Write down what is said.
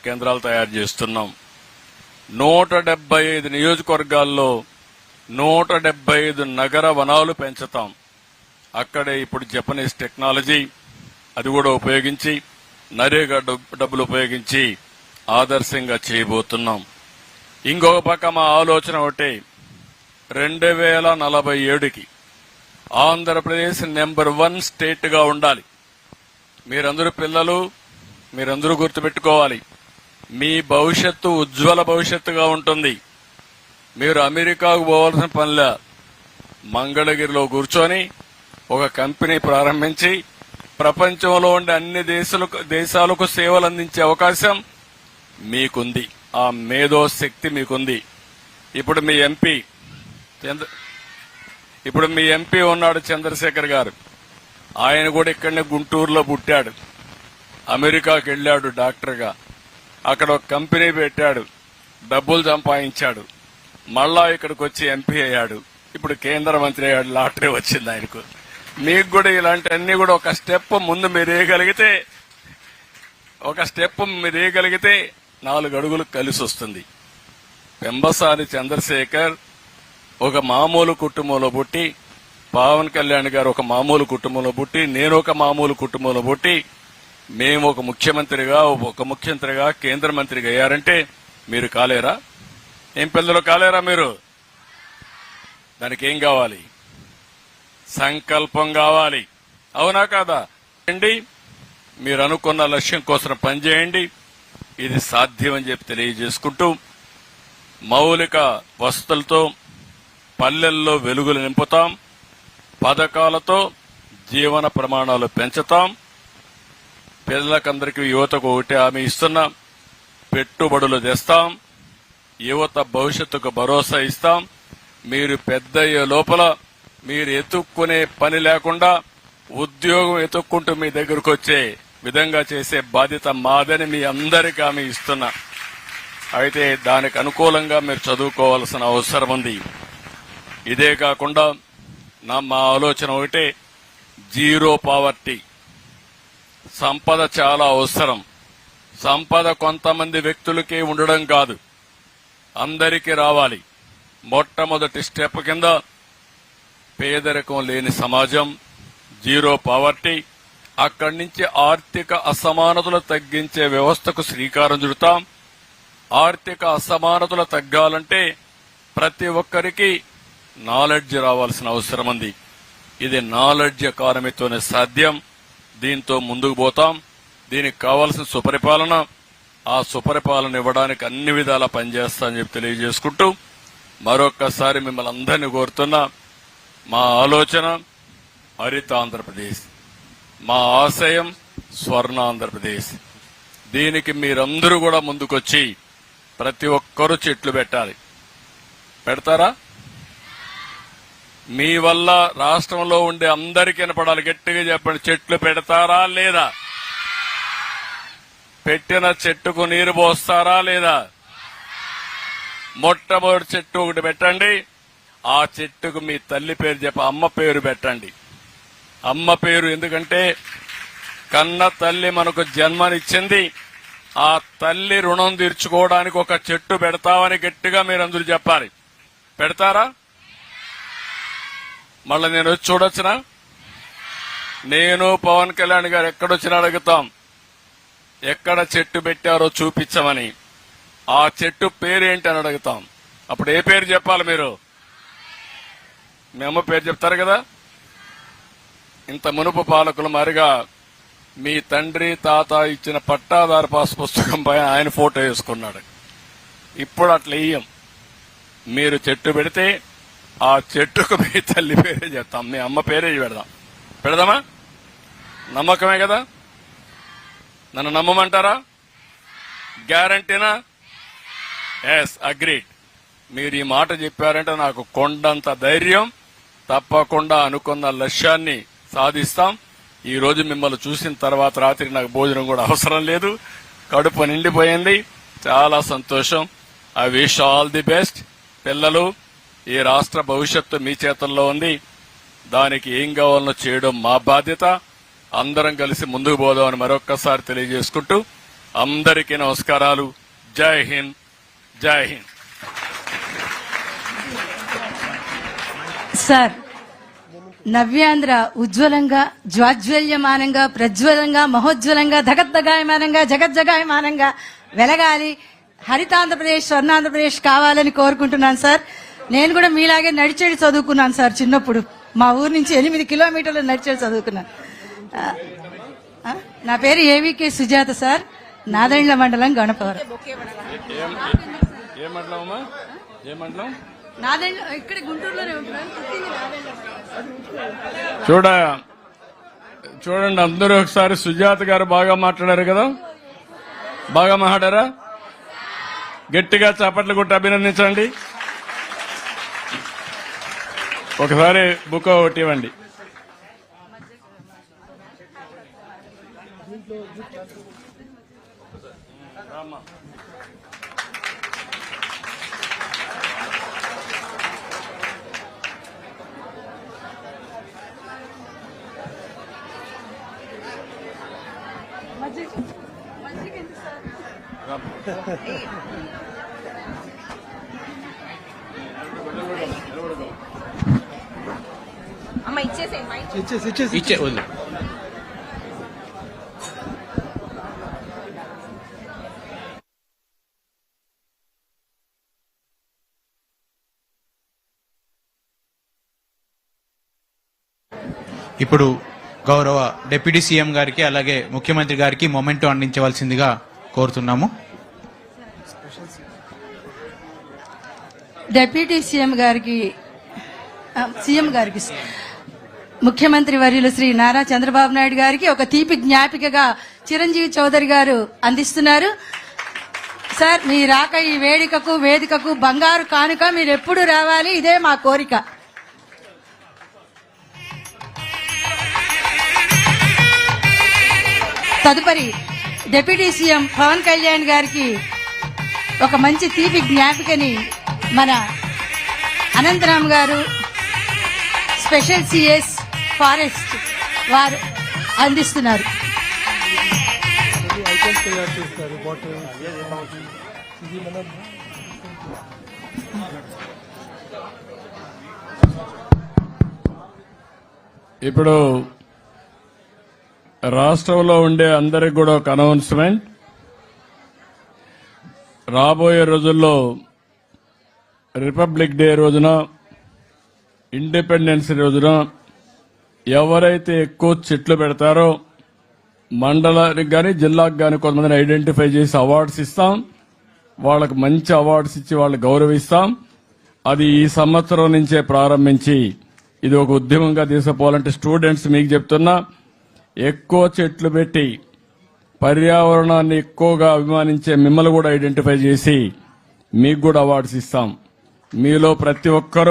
కేంద్రాలు తయారు చేస్తున్నాం. 175 నియోజకవర్గాల్లో 175 నగర వనాలు పెంచుతాం. అక్కడే ఇప్పుడు జపనీస్ టెక్నాలజీ అది కూడా ఉపయోగించి నరేగా డబ్బులు ఉపయోగించి ఆదర్శంగా చేయబోతున్నాం. ఇంకొక పక్క మా ఆలోచన ఒకటి, 2047కి ఆంధ్రప్రదేశ్ నెంబర్ 1 స్టేట్ గా ఉండాలి. మీరందరూ పిల్లలు, మీరందరూ గుర్తుపెట్టుకోవాలి, మీ భవిష్యత్తు ఉజ్వల భవిష్యత్తుగా ఉంటుంది. మీరు అమెరికాకు పోవాల్సిన పనిలే, మంగళగిరిలో కూర్చొని ఒక కంపెనీ ప్రారంభించి ప్రపంచంలో ఉండే అన్ని దేశాలకు సేవలు అందించే అవకాశం మీకుంది. ఆ మేధో శక్తి మీకుంది. ఇప్పుడు మీ ఎంపీ ఉన్నాడు చంద్రశేఖర్ గారు. ఆయన కూడా ఇక్కడనే గుంటూరులో పుట్టాడు. అమెరికాకు వెళ్లాడు డాక్టర్గా. అక్కడ ఒక కంపెనీ పెట్టాడు, డబ్బులు సంపాదించాడు. మళ్ళా ఇక్కడికి వచ్చి ఎంపీ అయ్యాడు. ఇప్పుడు కేంద్ర మంత్రి అయ్యాడు. లాటరీ వచ్చింది ఆయనకు. మీకు కూడా ఇలాంటివన్నీ కూడా ఒక స్టెప్ ముందు మీరు వేయగలిగితే 4 అడుగులు కలిసి వస్తుంది. పెంబసాని చంద్రశేఖర్ ఒక మామూలు కుటుంబంలో పుట్టి, పవన్ కళ్యాణ్ గారు ఒక మామూలు కుటుంబంలో పుట్టి, నేను ఒక మామూలు కుటుంబంలో పుట్టి, మేము ఒక ముఖ్యమంత్రిగా కేంద్ర మంత్రిగా అయ్యారంటే మీరు కాలేరా? ఏం పిల్లలు కాలేరా మీరు? దానికి ఏం కావాలి? సంకల్పం కావాలి. అవునా కాదా? మీరు అనుకున్న లక్ష్యం కోసం పనిచేయండి. ఇది సాధ్యమని చెప్పి తెలియజేసుకుంటూ, మౌలిక వసతులతో పల్లెల్లో వెలుగులు నింపుతాం, పథకాలతో జీవన ప్రమాణాలు పెంచుతాం. పిల్లలకందరికీ యువతకు ఒకటి హామీ ఇస్తున్నాం, పెట్టుబడులు తెస్తాం, యువత భవిష్యత్తుకు భరోసా ఇస్తాం. మీరు పెద్దయ్యే లోపల మీరు ఎత్తుక్కునే పని లేకుండా ఉద్యోగం ఎత్తుక్కుంటూ మీ దగ్గరకు వచ్చే విధంగా చేసే బాధ్యత మాదని మీ అందరికీ హామీ ఇస్తున్నా. అయితే దానికి అనుకూలంగా మీరు చదువుకోవాల్సిన అవసరం ఉంది. ఇదే కాకుండా మా ఆలోచన ఒకటే, జీరో పావర్టీ. సంపద చాలా అవసరం. సంపద కొంతమంది వ్యక్తులకే ఉండడం కాదు, అందరికీ రావాలి. మొట్టమొదటి స్టెప్ కింద పేదరికం లేని సమాజం, జీరో పావర్టీ. అక్కడి నుంచి ఆర్థిక అసమానతలు తగ్గించే వ్యవస్థకు శ్రీకారం చుడతాం. ఆర్థిక అసమానతలు తగ్గాలంటే ప్రతి ఒక్కరికి నాలెడ్జ్ రావాల్సిన అవసరం ఉంది. ఇది నాలెడ్జ్ ఎకానమీతోనే సాధ్యం. దీంతో ముందుకు పోతాం. దీనికి కావాల్సిన సుపరిపాలన, ఆ సుపరిపాలన ఇవ్వడానికి అన్ని విధాలా పనిచేస్తామని చెప్పి తెలియజేసుకుంటూ, మరొక్కసారి మిమ్మల్ని అందరినీ కోరుతున్నా, మా ఆలోచన హరిత ఆంధ్రప్రదేశ్, మా ఆశయం స్వర్ణాంధ్రప్రదేశ్. దీనికి మీరందరూ కూడా ముందుకొచ్చి ప్రతి ఒక్కరూ చెట్లు పెట్టాలి. పెడతారా? మీ వల్ల రాష్ట్రంలో ఉండే అందరికీ వినపడాలి. గట్టిగా చెప్పండి, చెట్లు పెడతారా లేదా? పెట్టిన చెట్టుకు నీరు పోస్తారా లేదా? మొట్టమొదటి చెట్టు ఒకటి పెట్టండి. ఆ చెట్టుకు మీ తల్లి పేరు చెప్పి అమ్మ పేరు పెట్టండి. అమ్మ పేరు ఎందుకంటే కన్న తల్లి మనకు జన్మనిచ్చింది. ఆ తల్లి రుణం తీర్చుకోవడానికి ఒక చెట్టు పెడతామని గట్టిగా మీరందరూ చెప్పాలి. పెడతారా? మళ్ళీ నేను వచ్చి చూడొచ్చునా? నేను పవన్ కళ్యాణ్ గారు ఎక్కడొచ్చినా అడుగుతాం, ఎక్కడ చెట్టు పెట్టారో చూపించమని. ఆ చెట్టు పేరేంటి అని అడుగుతాం. అప్పుడు ఏ పేరు చెప్పాలి మీరు? మీ అమ్మ పేరు చెప్తారు కదా. ఇంత మునుపు పాలకులు మరిగా మీ తండ్రి తాత ఇచ్చిన పట్టాదారు పాస్ పుస్తకం పైన ఆయన ఫోటో వేసుకున్నాడు. ఇప్పుడు అట్లా ఇయ్యం. మీరు చెట్టు పెడితే ఆ చెట్టుకు మీ తల్లి పేరే చెప్తాం, మీ అమ్మ పేరే పెడదామా? నమ్మకమే కదా? నన్ను నమ్మమంటారా? గ్యారంటీనా? Yes, agreed. మీరు ఈ మాట చెప్పారంటే నాకు కొండంత ధైర్యం. తప్పకుండా అనుకున్న లక్ష్యాన్ని సాధిస్తాం. ఈ రోజు మిమ్మల్ని చూసిన తర్వాత రాత్రి నాకు భోజనం కూడా అవసరం లేదు, కడుపు నిండిపోయింది. చాలా సంతోషం. I wish all the best. పిల్లలు, ఈ రాష్ట్ర భవిష్యత్తు మీ చేతుల్లో ఉంది. దానికి ఏం కావాలనో చేయడం మా బాధ్యత. అందరం కలిసి ముందుకు పోదామని మరొక్కసారి తెలియజేసుకుంటూ అందరికీ నమస్కారాలు. జై హింద్, జై హింద్. సార్, నవ్యాంధ్ర ఉజ్వలంగా, జ్వాజ్వల్యమానంగా, ప్రజ్వలంగా, మహోజ్వలంగా, ధగద్దగాయమానంగా, జగజ్జగాయమానంగా వెలగాలి. హరితాంధ్రప్రదేశ్, స్వర్ణాంధ్రప్రదేశ్ కావాలని కోరుకుంటున్నాను సార్. నేను కూడా మీలాగే నడిచేది చదువుకున్నాను సార్. చిన్నప్పుడు మా ఊరు నుంచి 8 కిలోమీటర్లు నడిచేది చదువుకున్నాను. నా పేరు ఏవికే సుజాత సార్, నాదెండ్ల మండలం, గణపవరం. నాదెండ్ల, ఇక్కడ గుంటూరులోనే ఉంటున్నాను. చూడండి అందరూ ఒకసారి. సుజాత గారు బాగా మాట్లాడారు కదా, బాగా మాట్లాడారా? గట్టిగా చప్పట్లు కొట్టి అభినందించండి. ఒకసారి బుక్ ఒకటి ఇవ్వండి. అమ్మ ఇచ్చే వద్దు. ఇప్పుడు గౌరవ డిప్యూటీ సీఎం గారికి అలాగే ముఖ్యమంత్రి గారికి మొమెంటో అందించవలసిందిగా కోరుతున్నాము. డిప్యూటీ సీఎం గారికి, ముఖ్యమంత్రి వర్యులు శ్రీ నారా చంద్రబాబు నాయుడు గారికి ఒక తీపి జ్ఞాపికగా చిరంజీవి చౌదరి గారు అందిస్తున్నారు. సార్, మీ రాక ఈ వేదికకు బంగారు కానుక. మీరు ఎప్పుడు రావాలి, ఇదే మా కోరిక. తదుపరి డిప్యూటీ సీఎం పవన్ కళ్యాణ్ గారికి ఒక మంచి తీపి జ్ఞాపికని మన అనంతరామ్ గారు, స్పెషల్ సిఎస్ ఫారెస్ట్ వారు అందిస్తున్నారు. ఇప్పుడు రాష్ట్రంలో ఉండే అందరికి కూడా ఒక అనౌన్స్మెంట్. రాబోయే రోజుల్లో రిపబ్లిక్ డే రోజున, ఇండిపెండెన్స్ రోజున ఎవరైతే ఎక్కువ చెట్లు పెడతారో మండలానికి గాని జిల్లాకు గాని కొంతమందిని ఐడెంటిఫై చేసి అవార్డ్స్ ఇస్తాం. వాళ్ళకు మంచి అవార్డ్స్ ఇచ్చి వాళ్ళని గౌరవిస్తాం. అది ఈ సంవత్సరం నుంచే ప్రారంభించి ఇది ఒక ఉద్యమంగా తీసుకుపోవాలంటే స్టూడెంట్స్ మీకు చెప్తున్నా, ఎక్కువ చెట్లు పెట్టి పర్యావరణాన్ని ఎక్కువగా అభిమానించే మిమ్మల్ని కూడా ఐడెంటిఫై చేసి మీకు కూడా అవార్డ్స్ ఇస్తాం. మీలో ప్రతి ఒక్కరూ